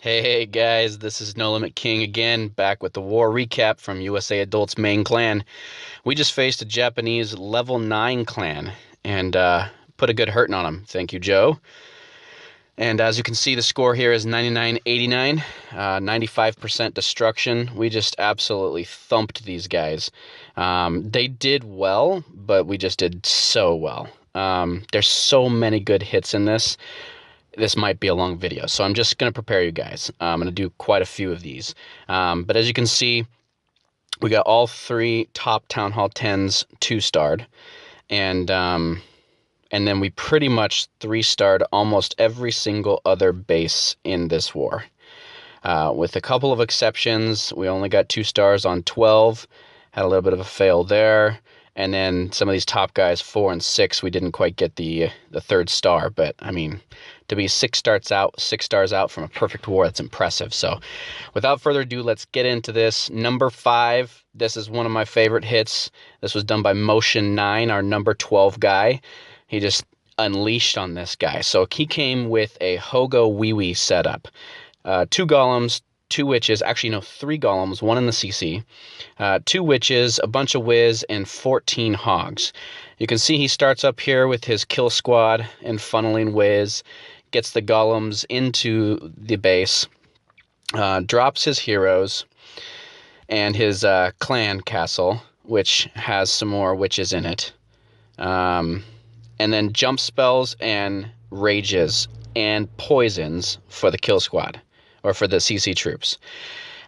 Hey guys, this is Nolimitking again, back with the war recap from USA Adult's main clan. We just faced a Japanese level 9 clan and put a good hurting on them. Thank you, Joe. And as you can see, the score here is 99-89, 95% destruction. We just absolutely thumped these guys. They did well, but we just did so well. There's so many good hits in this. This might be a long video, so I'm just going to prepare you guys. I'm going to do quite a few of these. But as you can see, we got all three top Town Hall 10s 2-starred. And then we pretty much 3-starred almost every single other base in this war. With a couple of exceptions, we only got 2 stars on 12. Had a little bit of a fail there. And then some of these top guys, 4 and 6, we didn't quite get the 3rd star. But, I mean, to be 6 stars out from a perfect war, that's impressive. So, without further ado, let's get into this. Number 5, this is one of my favorite hits. This was done by Motion 9, our number 12 guy. He just unleashed on this guy. So, he came with a Hogo Wee Wee setup. 2 golems, 2 witches, actually no, 3 golems, 1 in the CC, 2 witches, a bunch of whiz, and 14 hogs. You can see he starts up here with his kill squad and funneling whiz, gets the golems into the base, drops his heroes and his clan castle, which has some more witches in it, and then jump spells and rages and poisons for the kill squad, or for the CC troops.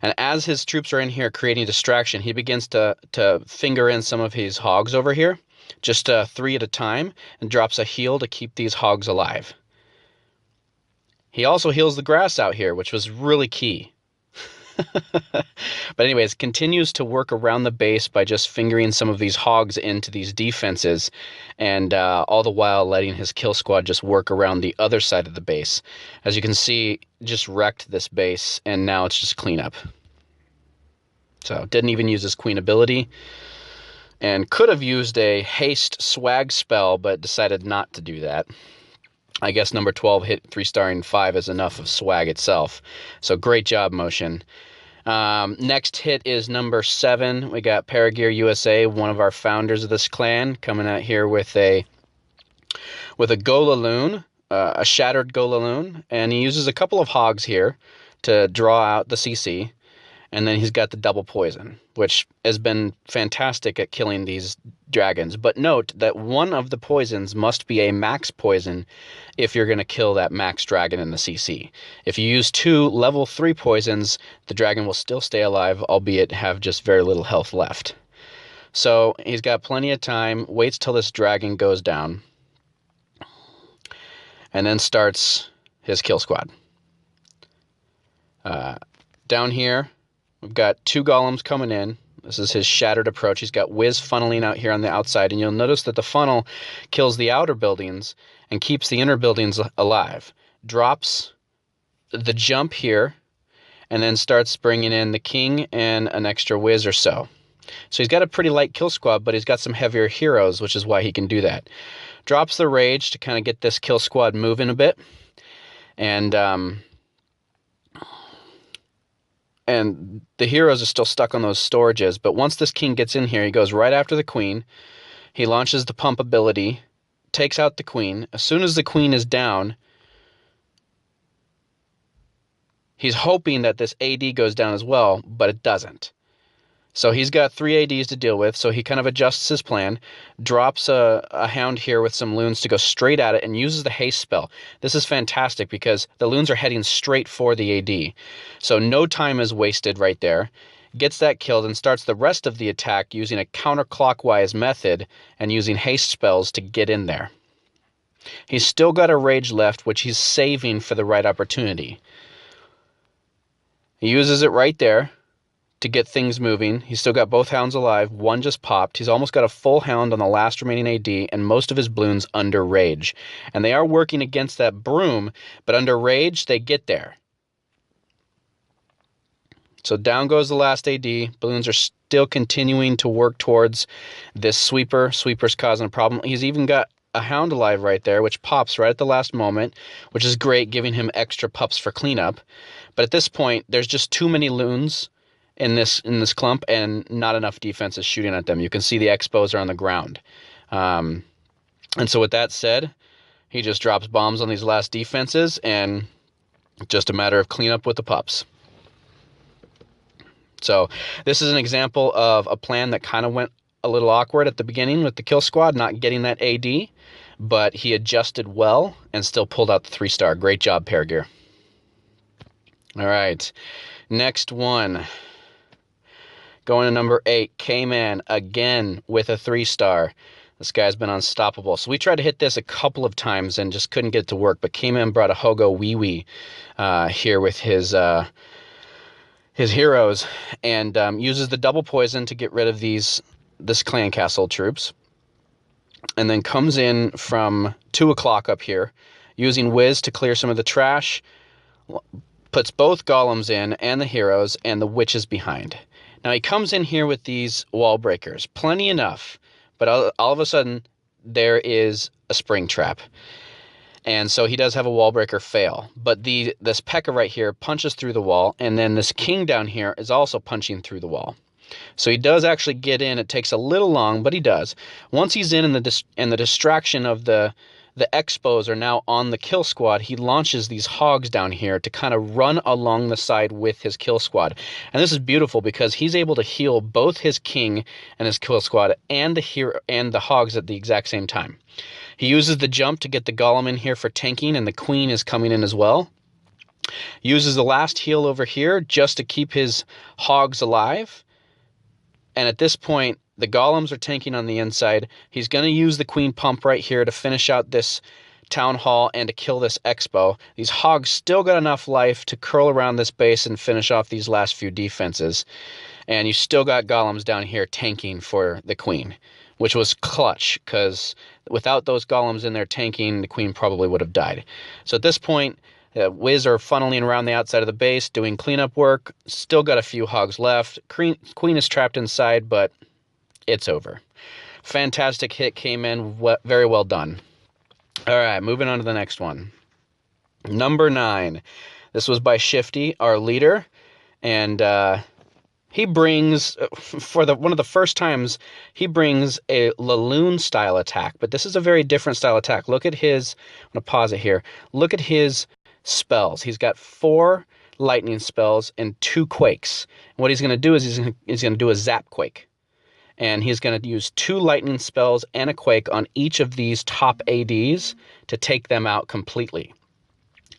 And as his troops are in here creating distraction, he begins to finger in some of his hogs over here, just 3 at a time, and drops a heal to keep these hogs alive. He also heals the grass out here, which was really key. But anyways, continues to work around the base by just fingering some of these hogs into these defenses, and all the while letting his kill squad just work around the other side of the base. As you can see, just wrecked this base, and now it's just cleanup. So didn't even use his queen ability, and could have used a haste swag spell, but decided not to do that. I guess number 12 hit 3-starring 5 is enough of swag itself. So great job, Motion. Next hit is number 7. We got Paragearusa, one of our founders of this clan, coming out here with a Golaloon, a shattered Golaloon, and he uses a couple of hogs here to draw out the CC. And then he's got the double poison, which has been fantastic at killing these dragons. But note that one of the poisons must be a max poison if you're going to kill that max dragon in the CC. If you use 2 level 3 poisons, the dragon will still stay alive, albeit have just very little health left. So he's got plenty of time, waits till this dragon goes down, and then starts his kill squad. Down here, we've got 2 golems coming in. This is his shattered approach. He's got whiz funneling out here on the outside, and you'll notice that the funnel kills the outer buildings and keeps the inner buildings alive. Drops the jump here, and then starts bringing in the king and an extra whiz or so. So he's got a pretty light kill squad, but he's got some heavier heroes, which is why he can do that. Drops the rage to kind of get this kill squad moving a bit, and the heroes are still stuck on those storages. But once this king gets in here, he goes right after the queen. He launches the pump ability, takes out the queen. As soon as the queen is down, he's hoping that this AD goes down as well, but it doesn't. So he's got 3 ADs to deal with, so he kind of adjusts his plan, drops a hound here with some loons to go straight at it, and uses the haste spell. This is fantastic because the loons are heading straight for the AD. So no time is wasted right there. Gets that killed and starts the rest of the attack using a counterclockwise method and using haste spells to get in there. He's still got a rage left, which he's saving for the right opportunity. He uses it right there to get things moving. He's still got both hounds alive. One just popped. He's almost got a full hound on the last remaining AD, and most of his balloons under rage. And they are working against that broom, but under rage, they get there. So down goes the last AD. Balloons are still continuing to work towards this sweeper. Sweeper's causing a problem. He's even got a hound alive right there, which pops right at the last moment, which is great, giving him extra pups for cleanup. But at this point, there's just too many loons in this clump, and not enough defenses shooting at them. You can see the expos are on the ground. And so with that said, he just drops bombs on these last defenses, and just a matter of cleanup with the pups. So this is an example of a plan that kind of went a little awkward at the beginning with the kill squad, not getting that AD, but he adjusted well and still pulled out the 3-star. Great job, Paragear. All right, next one. Going to number 8, Kman, again with a 3-star. This guy's been unstoppable. So we tried to hit this a couple of times and just couldn't get it to work, but Kman brought a Hogo Wee Wee here with his heroes, and uses the double poison to get rid of this clan castle troops, and then comes in from 2 o'clock up here, using Wiz to clear some of the trash, puts both golems in and the heroes, and the witches behind. Now he comes in here with these wall breakers, plenty enough, but all of a sudden there is a spring trap. And so he does have a wall breaker fail, but this P.E.K.K.A right here punches through the wall, and then this king down here is also punching through the wall. So he does actually get in. It takes a little long, but he does. Once he's in, and the distraction of the expos are now on the kill squad, he launches these hogs down here to kind of run along the side with his kill squad. And this is beautiful because he's able to heal both his king and his kill squad and the hogs at the exact same time. He uses the jump to get the golem in here for tanking, and the queen is coming in as well. Uses the last heal over here just to keep his hogs alive. And at this point, the golems are tanking on the inside. He's going to use the queen pump right here to finish out this town hall and to kill this expo. These hogs still got enough life to curl around this base and finish off these last few defenses. And you still got golems down here tanking for the queen, which was clutch, because without those golems in there tanking, the queen probably would have died. So at this point, Wiz are funneling around the outside of the base, doing cleanup work. Still got a few hogs left. Queen is trapped inside, but it's over. Fantastic hit, came in. Very well done. All right, moving on to the next one. Number 9. This was by Shifty, our leader. And he brings, one of the first times, he brings a Laloon style attack. But this is a very different style attack. Look at his, I'm going to pause it here. Look at his spells. He's got 4 lightning spells and 2 quakes. And what he's going to do is he's going to do a zap quake. And he's going to use 2 lightning spells and a quake on each of these top ADs to take them out completely.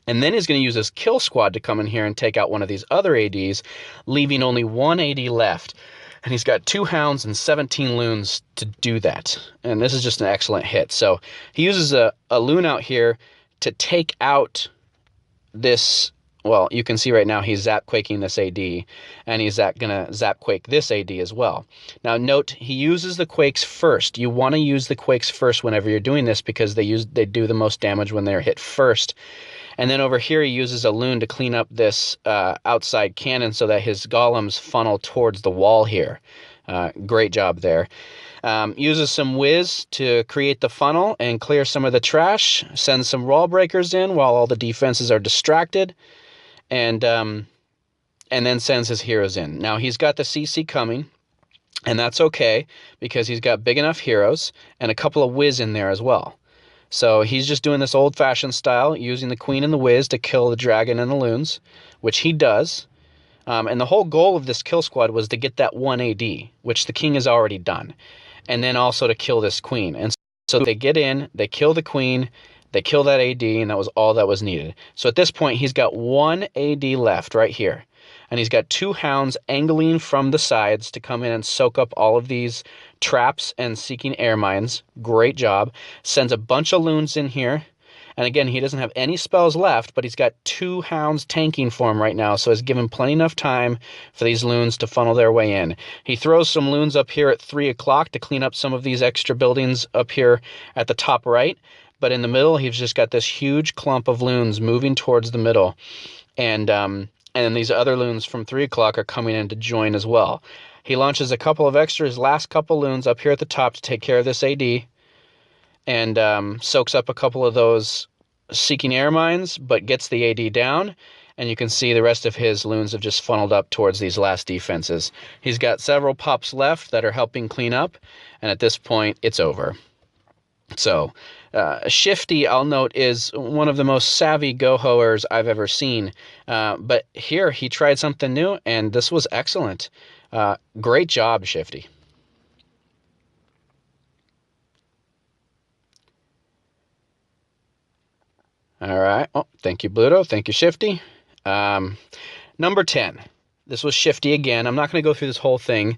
And then he's going to use his kill squad to come in here and take out one of these other ADs, leaving only 1 AD left. And he's got 2 hounds and 17 loons to do that. And this is just an excellent hit. So he uses a loon out here to take out this. Well, you can see right now he's zap quaking this AD, and he's going to zap quake this AD as well. Now note, he uses the quakes first. You want to use the quakes first whenever you're doing this, because they do the most damage when they're hit first. And then over here he uses a loon to clean up this outside cannon so that his golems funnel towards the wall here. Great job there. Uses some whiz to create the funnel and clear some of the trash. Sends some wall breakers in while all the defenses are distracted. And then sends his heroes in. Now he's got the CC coming, and that's okay because he's got big enough heroes and a couple of whiz in there as well. So he's just doing this old-fashioned style, using the queen and the whiz to kill the dragon and the loons, which he does. And the whole goal of this kill squad was to get that 1 AD, which the king has already done, and then also to kill this queen. And so they get in, they kill the queen, they kill that AD, and that was all that was needed. So at this point, he's got 1 AD left right here. And he's got 2 hounds angling from the sides to come in and soak up all of these traps and seeking air mines. Great job. Sends a bunch of loons in here. And again, he doesn't have any spells left, but he's got 2 hounds tanking for him right now, so he's given plenty enough time for these loons to funnel their way in. He throws some loons up here at 3 o'clock to clean up some of these extra buildings up here at the top right. But in the middle, he's just got this huge clump of loons moving towards the middle. And then these other loons from 3 o'clock are coming in to join as well. He launches a couple of extra, his last couple loons up here at the top to take care of this AD. and soaks up a couple of those seeking air mines, but gets the AD down. And you can see the rest of his loons have just funneled up towards these last defenses. He's got several pups left that are helping clean up, and at this point, it's over. So, Shifty, I'll note, is one of the most savvy go-hoers I've ever seen. But here, he tried something new, and this was excellent. Great job, Shifty. All right. Oh, thank you, Bluto. Thank you, Shifty. Number 10. This was Shifty again. I'm not going to go through this whole thing,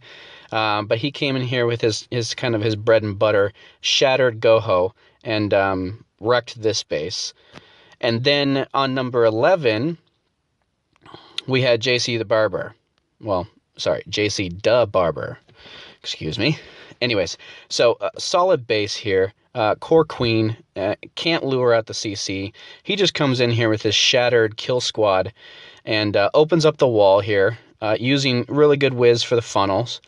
but he came in here with his kind of his bread and butter, shattered go-ho, and wrecked this base. And then on number 11, we had JcDaBarber. Well, sorry, JcDaBarber. Excuse me. Anyways, so solid base here. Core Queen, can't lure out the CC. He just comes in here with his shattered kill squad and opens up the wall here, using really good whiz for the funnels.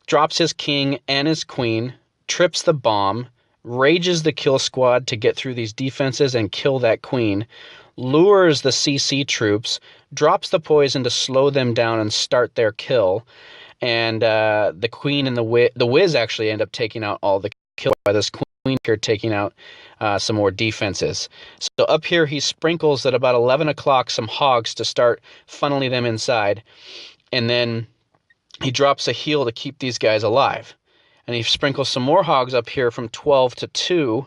Drops his king and his queen, trips the bomb, rages the kill squad to get through these defenses and kill that queen, lures the CC troops, drops the poison to slow them down and start their kill, and the queen and the whiz actually end up taking out all the kill by this queen here, taking out some more defenses. So up here he sprinkles at about 11 o'clock some hogs to start funneling them inside, and then he drops a heal to keep these guys alive. And he sprinkles some more hogs up here from 12 to 2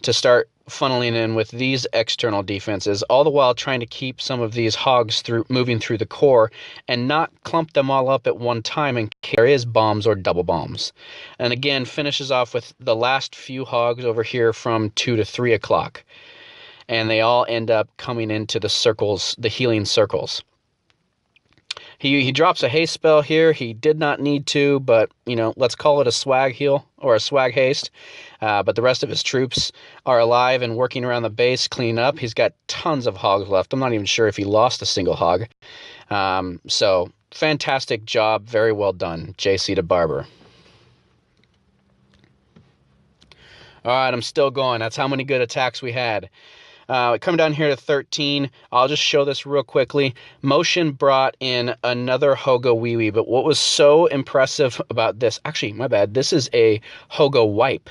to start funneling in with these external defenses, all the while trying to keep some of these hogs moving through the core and not clump them all up at one time in case there is bombs or double bombs. And again, finishes off with the last few hogs over here from 2 to 3 o'clock. And they all end up coming into the circles, the healing circles. He drops a haste spell here. He did not need to, but, you know, let's call it a swag heal or a swag haste. But the rest of his troops are alive and working around the base, cleaning up. He's got tons of hogs left. I'm not even sure if he lost a single hog. So, fantastic job. Very well done, JcDaBarber. All right, I'm still going. That's how many good attacks we had. Come down here to 13. I'll just show this real quickly. Motion brought in another Hogo Wee Wee, but what was so impressive about this, actually, my bad, this is a Hogo Wipe.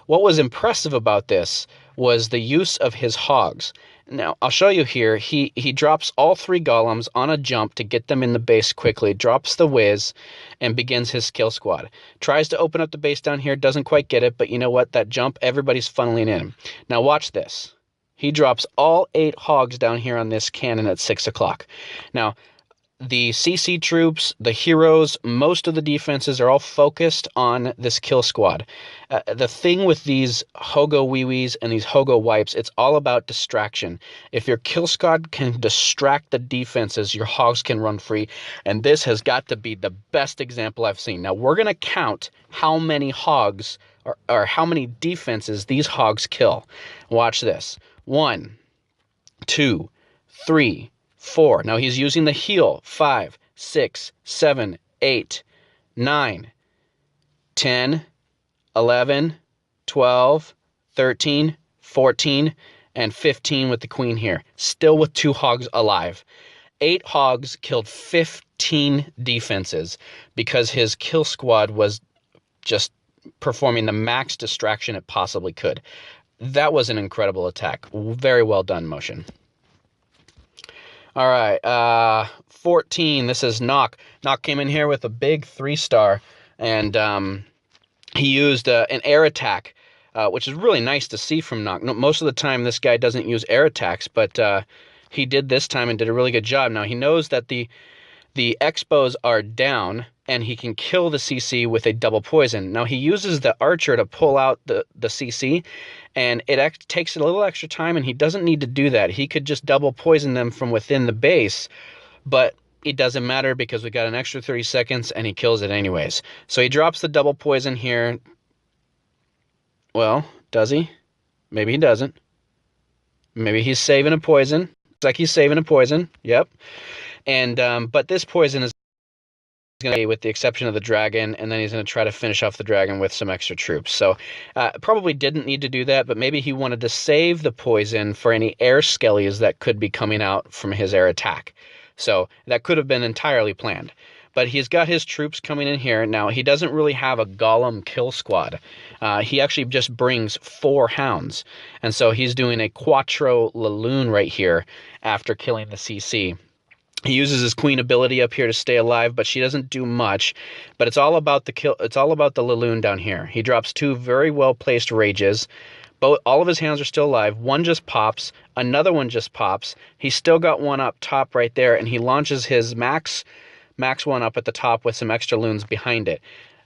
What was impressive about this was the use of his hogs. Now, I'll show you here. He drops all 3 golems on a jump to get them in the base quickly, drops the whiz, and begins his kill squad. Tries to open up the base down here, doesn't quite get it, but you know what? That jump, everybody's funneling in. Now, watch this. He drops all 8 hogs down here on this cannon at 6 o'clock. Now, the CC troops, the heroes, most of the defenses are all focused on this kill squad. The thing with these Hogo Wee Wees and these Hogo Wipes, it's all about distraction. If your kill squad can distract the defenses, your hogs can run free. And this has got to be the best example I've seen. Now, we're going to count how many hogs or how many defenses these hogs kill. Watch this. 1, 2, 3, 4. Now he's using the heal. 5, 6, 7, 8, 9, 10, 11, 12, 13, 14, and 15 with the queen here. Still with 2 hogs alive. 8 hogs killed 15 defenses because his kill squad was just performing the max distraction it possibly could. That was an incredible attack. Very well done, Motion. All right, 14. This is Knock. Knock came in here with a big 3-star, and he used an air attack, which is really nice to see from Knock. Most of the time, this guy doesn't use air attacks, but he did this time and did a really good job. Now, he knows that the expos are down, and he can kill the CC with a double poison. Now, he uses the archer to pull out the CC, and it takes a little extra time, and he doesn't need to do that. He could just double poison them from within the base, but it doesn't matter because we got an extra 30 seconds, and he kills it anyways. So he drops the double poison here. Well, does he? Maybe he doesn't. Maybe he's saving a poison. Looks like he's saving a poison. Yep. And but this poison is going to, with the exception of the dragon, and then he's going to try to finish off the dragon with some extra troops. So probably didn't need to do that, but maybe he wanted to save the poison for any air skellies that could be coming out from his air attack. So that could have been entirely planned. But he's got his troops coming in here. Now, he doesn't really have a golem kill squad. He actually just brings 4 hounds. And so he's doing a Quattro Laloon right here after killing the CC. He uses his queen ability up here to stay alive, but she doesn't do much. But it's all about the kill. It's all about the Laloon down here. He drops 2 very well-placed rages. All of his hounds are still alive. One just pops. Another one just pops. He's still got one up top right there, and he launches his max one up at the top with some extra loons behind it.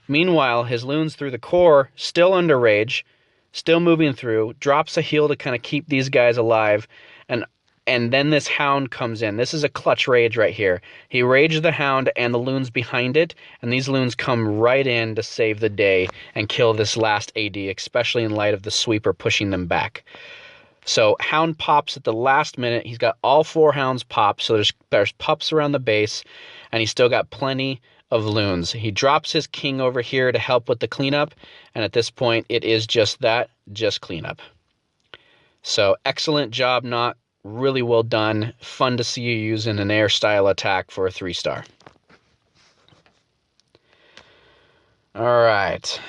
Meanwhile, his loons through the core, still under rage, still moving through, drops a heal to kind of keep these guys alive, and then this hound comes in. This is a clutch rage right here. He raged the hound and the loons behind it, and these loons come right in to save the day and kill this last AD, especially in light of the sweeper pushing them back. So hound pops at the last minute. He's got all 4 hounds popped, so there's pups around the base, and he's still got plenty of loons. He drops his king over here to help with the cleanup, and at this point, it is just cleanup. So excellent job, Not. Really well done. Fun to see you using an air style attack for a 3-star. All right.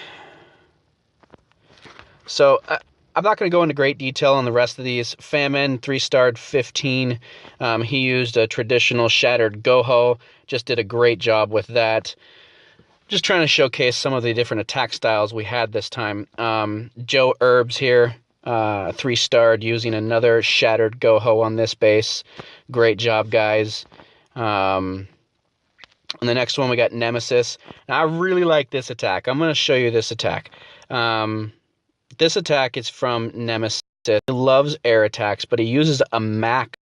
So I'm not going to go into great detail on the rest of these. Famine, 3-starred 15. He used a traditional shattered goho. Just did a great job with that. Just trying to showcase some of the different attack styles we had this time. JoeHerbs here. 3-starred using another shattered goho on this base. Great job, guys. And the next one we got Nemesis. Now, I really like this attack. I'm going to show you this attack. This attack is from Nemesis. He loves air attacks, but he uses a max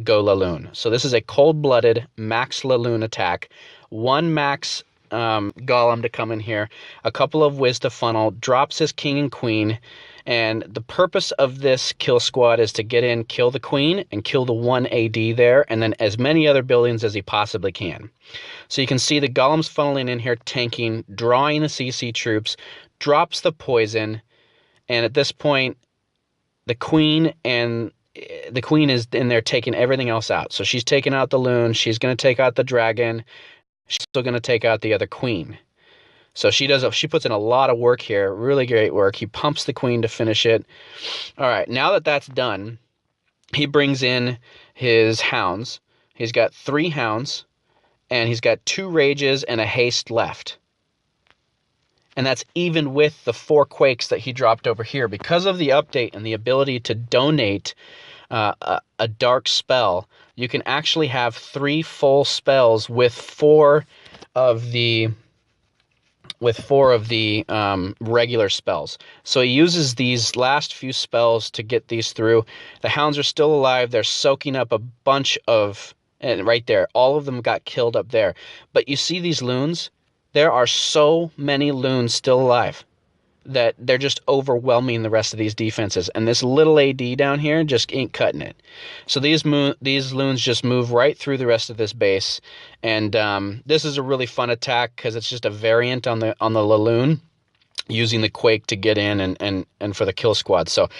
go Laloon. So this is a cold-blooded max Laloon attack. 1 max golem to come in here. A couple of whiz to funnel. Drops his king and queen. And the purpose of this kill squad is to get in, kill the queen, and kill the 1 AD there, and then as many other buildings as he possibly can. So you can see the golems funneling in here, tanking, drawing the CC troops, drops the poison, and at this point, the queen is in there taking everything else out. So she's taking out the loon, she's going to take out the dragon, she's still going to take out the other queen. So she puts in a lot of work here, really great work. He pumps the queen to finish it. All right, now that that's done, he brings in his hounds. He's got 3 hounds, and he's got 2 rages and a haste left. And that's even with the 4 quakes that he dropped over here. Because of the update and the ability to donate a dark spell, you can actually have 3 full spells with 4 of the regular spells. So he uses these last few spells to get these through. The hounds are still alive. They're soaking up a bunch of, and right there, all of them got killed up there. But you see these loons? There are so many loons still alive that they're just overwhelming the rest of these defenses. And this little AD down here just ain't cutting it. So these loons just move right through the rest of this base. And this is a really fun attack because it's just a variant on the Laloon, using the quake to get in and for the kill squad. So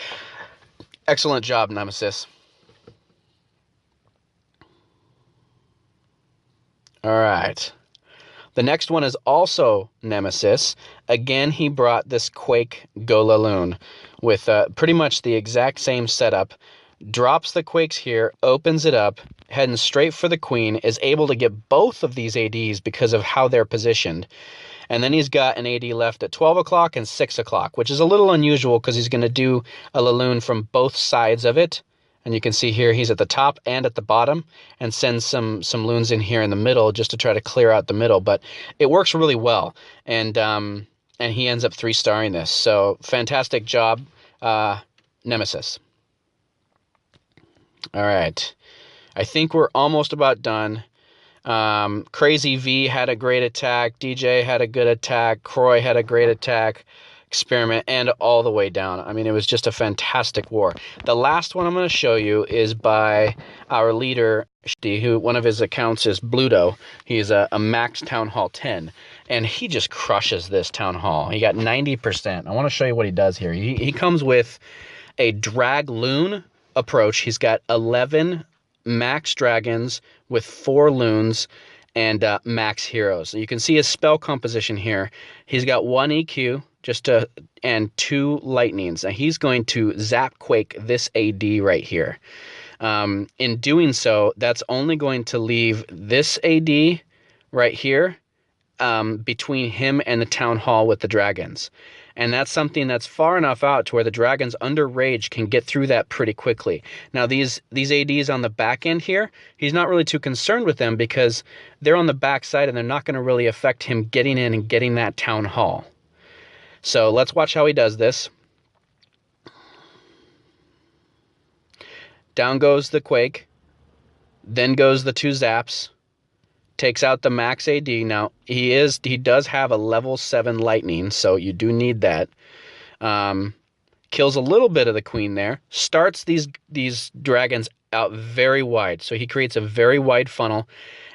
excellent job, Nemesis. All right. The next one is also Nemesis. Again, he brought this Quake Go Laloon with pretty much the exact same setup. Drops the Quakes here, opens it up, heading straight for the Queen, is able to get both of these ADs because of how they're positioned. And then he's got an AD left at 12 o'clock and 6 o'clock, which is a little unusual because he's going to do a Laloon from both sides of it. And you can see here he's at the top and at the bottom, and sends some loons in here in the middle just to try to clear out the middle. But it works really well, and he ends up 3-starring this. So fantastic job, Nemesis. All right, I think we're almost about done. Crazy V had a great attack. DJ had a good attack. Croy had a great attack. experiment and all the way down. I mean, it was just a fantastic war. The last one I'm going to show you is by our leader, Shifty, who one of his accounts is Bluto. He's a max Town Hall 10, and he just crushes this Town Hall. He got 90%. I want to show you what he does here. He comes with a drag loon approach. He's got 11 max dragons with 4 loons and max heroes. You can see his spell composition here. He's got 1 EQ and 2 lightnings. Now he's going to zap quake this AD right here. In doing so, that's only going to leave this AD right here between him and the town hall with the dragons. And that's something that's far enough out to where the dragons under rage can get through that pretty quickly. Now these ADs on the back end here, he's not really too concerned with them because they're on the back side and they're not going to really affect him getting in and getting that town hall. So let's watch how he does this. Down goes the quake, then goes the 2 zaps, takes out the max AD. Now he does have a level 7 lightning, so you do need that. Kills a little bit of the queen there. Starts these dragons out very wide, so he creates a very wide funnel,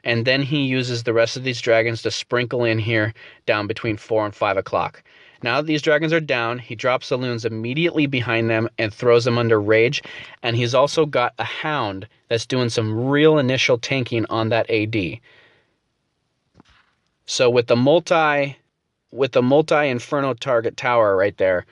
and then he uses the rest of these dragons to sprinkle in here down between 4 and 5 o'clock. Now that these dragons are down, he drops the loons immediately behind them and throws them under rage. And he's also got a hound that's doing some real initial tanking on that AD. So with the multi Inferno target tower right there,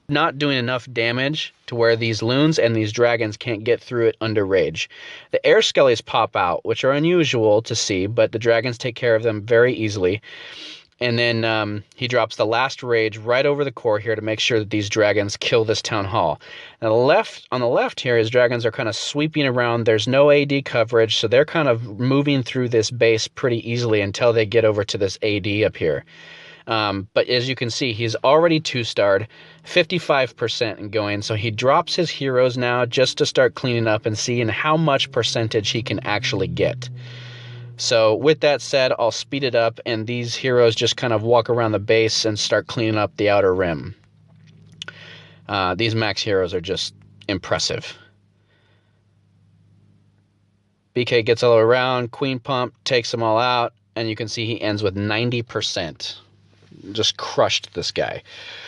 not doing enough damage to where these loons and these dragons can't get through it under rage. The air skellies pop out, which are unusual to see, but the dragons take care of them very easily. And then he drops the last rage right over the core here to make sure that these dragons kill this town hall. Now on the left here, his dragons are kind of sweeping around. There's no AD coverage, so they're kind of moving through this base pretty easily until they get over to this AD up here. But as you can see, he's already 2-starred, 55% and going. So he drops his heroes now just to start cleaning up and seeing how much percentage he can actually get. So with that said, I'll speed it up, and these heroes just kind of walk around the base and start cleaning up the outer rim. These max heroes are just impressive. BK gets all around, queen pump, takes them all out, and you can see he ends with 90%. Just crushed this guy.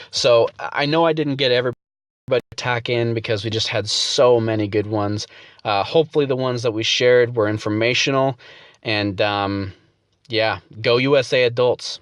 So I know I didn't get everybody attack in because we just had so many good ones. Hopefully the ones that we shared were informational. And yeah, go USA adults.